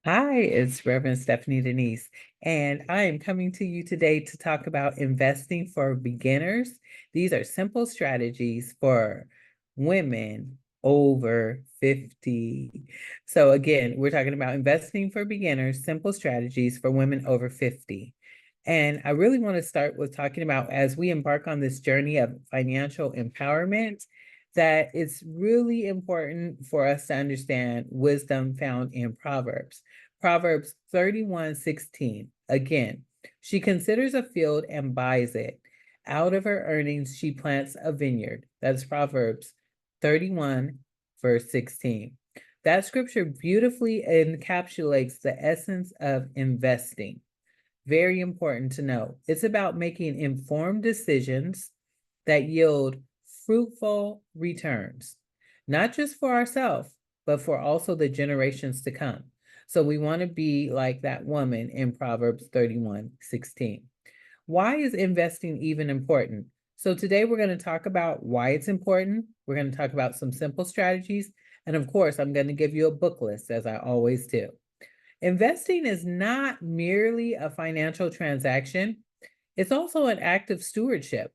Hi, it's Reverend Stephanie Denise, and I am coming to you today to talk about investing for beginners. These are simple strategies for women over 50. So, again, we're talking about investing for beginners, simple strategies for women over 50. And I really want to start with talking about as we embark on this journey of financial empowerment, that it's really important for us to understand wisdom found in Proverbs. Proverbs 31:16. Again, she considers a field and buys it. Out of her earnings, she plants a vineyard. That's Proverbs 31, verse 16. That scripture beautifully encapsulates the essence of investing. Very important to know. It's about making informed decisions that yield fruitful returns, not just for ourselves, but for also the generations to come. So we want to be like that woman in Proverbs 31:16. Why is investing even important? So today we're going to talk about why it's important. We're going to talk about some simple strategies. And of course, I'm going to give you a book list as I always do. Investing is not merely a financial transaction, it's also an act of stewardship.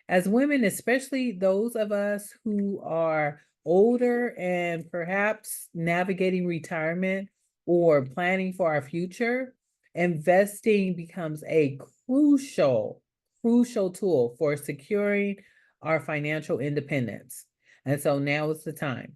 As women, especially those of us who are older and perhaps navigating retirement or planning for our future, investing becomes a crucial tool for securing our financial independence. And so now is the time.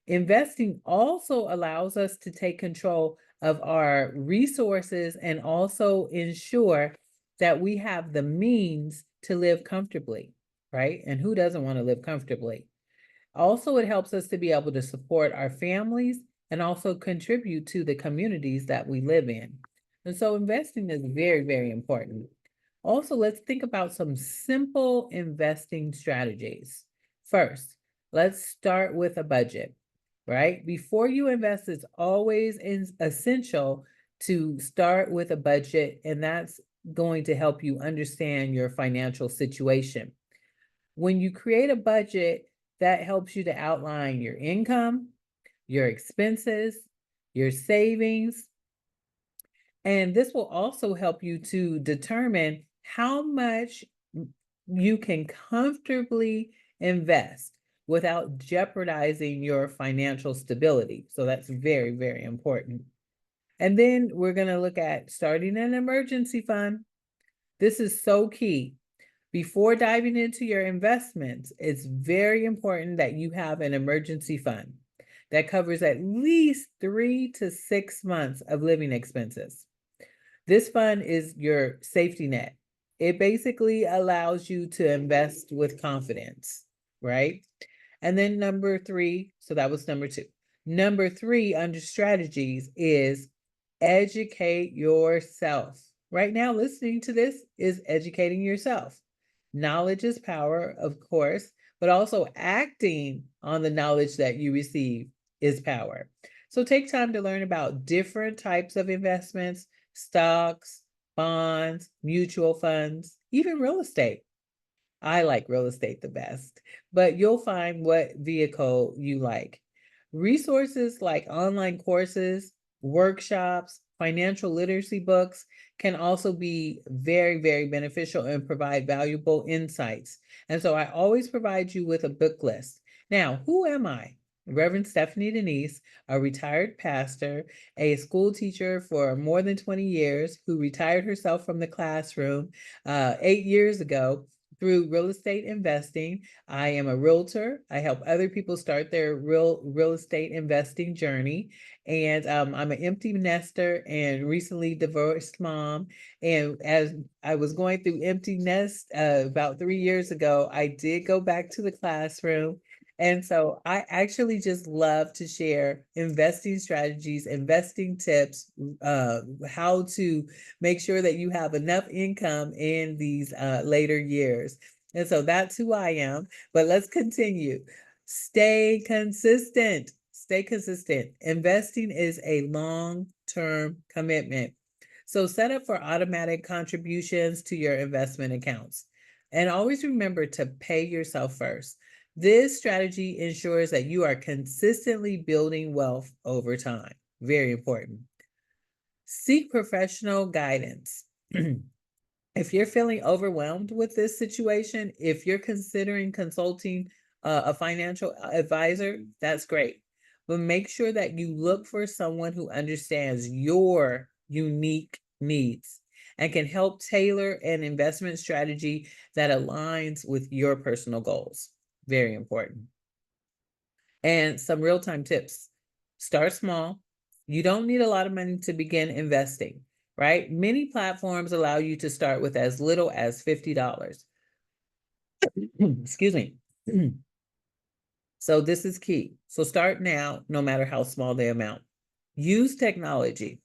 Investing also allows us to take control of our resources and also ensure that we have the means to live comfortably, right? And who doesn't want to live comfortably? Also, it helps us to be able to support our families and also contribute to the communities that we live in. And so investing is very, very important. Also, let's think about some simple investing strategies. First, let's start with a budget, right? Before you invest, it's always essential to start with a budget, and that's going to help you understand your financial situation. When you create a budget, that helps you to outline your income, your expenses, your savings, and this will also help you to determine how much you can comfortably invest without jeopardizing your financial stability. So that's very, very important. And then we're going to look at starting an emergency fund. This is so key. Before diving into your investments, it's very important that you have an emergency fund that covers at least 3 to 6 months of living expenses. This fund is your safety net. It basically allows you to invest with confidence, right? And then number three, so that was number two. Number three under strategies is educate yourself. Right now, listening to this is educating yourself. Knowledge is power, of course, but also acting on the knowledge that you receive is power. So take time to learn about different types of investments, stocks, bonds, mutual funds, even real estate. I like real estate the best, but you'll find what vehicle you like. Resources like online courses, workshops, financial literacy books can also be very, very beneficial and provide valuable insights. And so I always provide you with a book list. Now, who am I? Reverend Stephanie Denise, a retired pastor, a school teacher for more than 20 years, who retired herself from the classroom 8 years ago through real estate investing. I am a realtor. I help other people start their real estate investing journey. And I'm an empty nester and recently divorced mom. And as I was going through empty nest about 3 years ago, I did go back to the classroom. And so I actually just love to share investing strategies, investing tips, how to make sure that you have enough income in these later years. And so that's who I am. But let's continue. Stay consistent. Stay consistent. Investing is a long-term commitment. So set up for automatic contributions to your investment accounts. And always remember to pay yourself first. This strategy ensures that you are consistently building wealth over time. Very important. Seek professional guidance. If you're feeling overwhelmed with this situation, if you're considering consulting a financial advisor, that's great. But make sure that you look for someone who understands your unique needs and can help tailor an investment strategy that aligns with your personal goals. Very important. And some real-time tips. Start small. You don't need a lot of money to begin investing, right? Many platforms allow you to start with as little as $50. Excuse me. So this is key. So start now, no matter how small the amount. Use technology.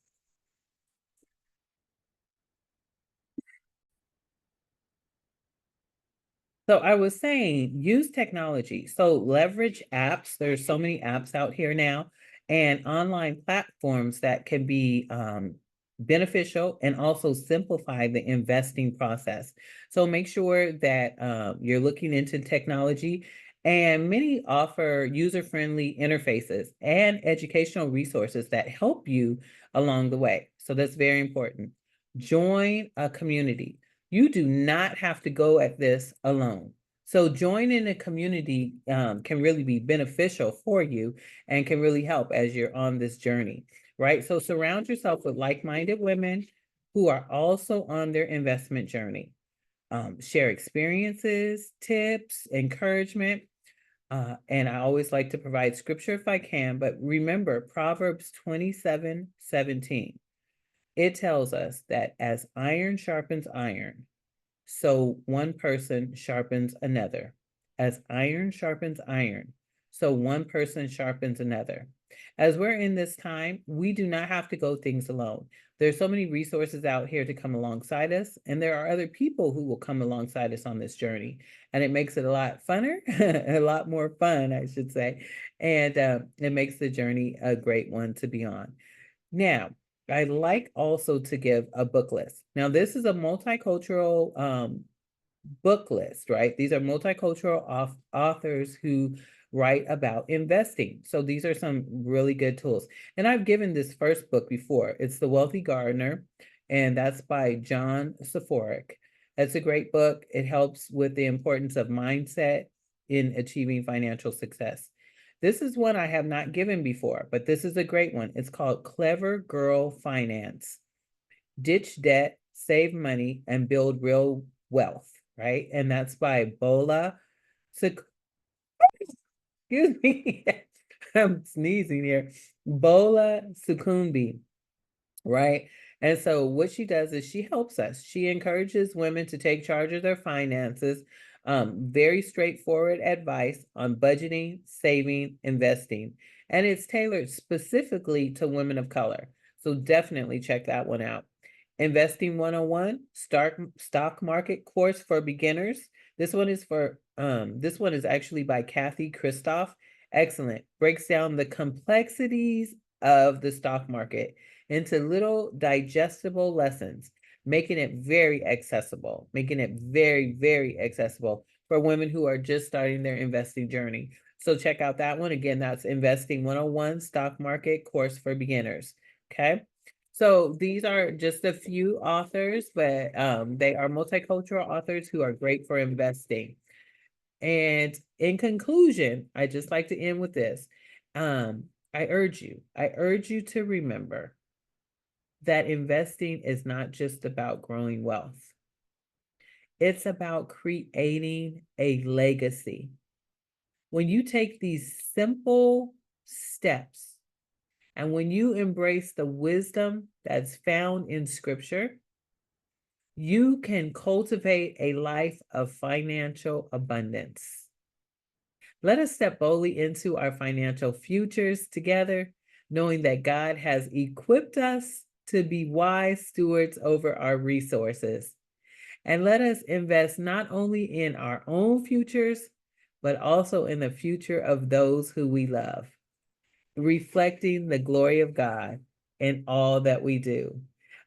So I was saying, use technology. So leverage apps. There's so many apps out here now, and online platforms that can be beneficial and also simplify the investing process. So make sure that you're looking into technology, and many offer user-friendly interfaces and educational resources that help you along the way. So that's very important. Join a community. You do not have to go at this alone. So joining a community can really be beneficial for you and can really help as you're on this journey, right? So surround yourself with like-minded women who are also on their investment journey. Share experiences, tips, encouragement. And I always like to provide scripture if I can, but remember Proverbs 27:17. It tells us that as iron sharpens iron, so one person sharpens another. As iron sharpens iron, so one person sharpens another. As we're in this time, we do not have to go things alone. There's so many resources out here to come alongside us, and there are other people who will come alongside us on this journey. And it makes it a lot funner, a lot more fun, I should say. And it makes the journey a great one to be on. Now, I like also to give a book list. Now, this is a multicultural book list, right? These are multicultural authors who write about investing. So these are some really good tools. And I've given this first book before. It's The Wealthy Gardener, and that's by John Saforic. That's a great book. It helps with the importance of mindset in achieving financial success. This is one I have not given before, but this is a great one. It's called Clever Girl Finance. Ditch debt, save money, and build real wealth, right? And that's by Bola. Excuse me, I'm sneezing here. Bola Sukumbi, right? And so what she does is she helps us. She encourages women to take charge of their finances. Very straightforward advice on budgeting, saving, investing. And it's tailored specifically to women of color. So definitely check that one out. Investing 101, stock market course for beginners. This one is actually by Kathy Christoph. Excellent. Breaks down the complexities of the stock market into little digestible lessons, making it very accessible, making it very, very accessible for women who are just starting their investing journey. So check out that one. Again, that's Investing 101 Stock Market Course for Beginners. Okay. So these are just a few authors, but they are multicultural authors who are great for investing. And in conclusion, I just like to end with this. I urge you to remember that investing is not just about growing wealth. It's about creating a legacy. When you take these simple steps and when you embrace the wisdom that's found in scripture, you can cultivate a life of financial abundance. Let us step boldly into our financial futures together, knowing that God has equipped us to be wise stewards over our resources. And let us invest not only in our own futures, but also in the future of those who we love, reflecting the glory of God in all that we do.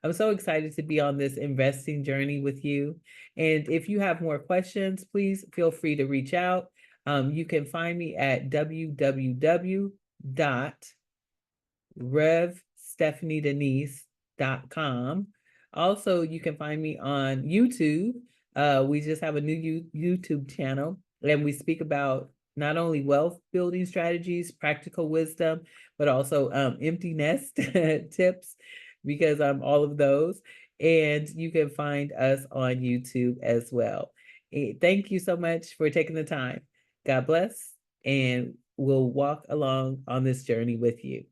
I'm so excited to be on this investing journey with you. And if you have more questions, please feel free to reach out. You can find me at www.revstephaniedenise.com. revstephaniedenise.com. Also, you can find me on YouTube. We just have a new YouTube channel, and we speak about not only wealth building strategies, practical wisdom, but also empty nest tips, because I'm all of those. And you can find us on YouTube as well. Thank you so much for taking the time. God bless, and we'll walk along on this journey with you.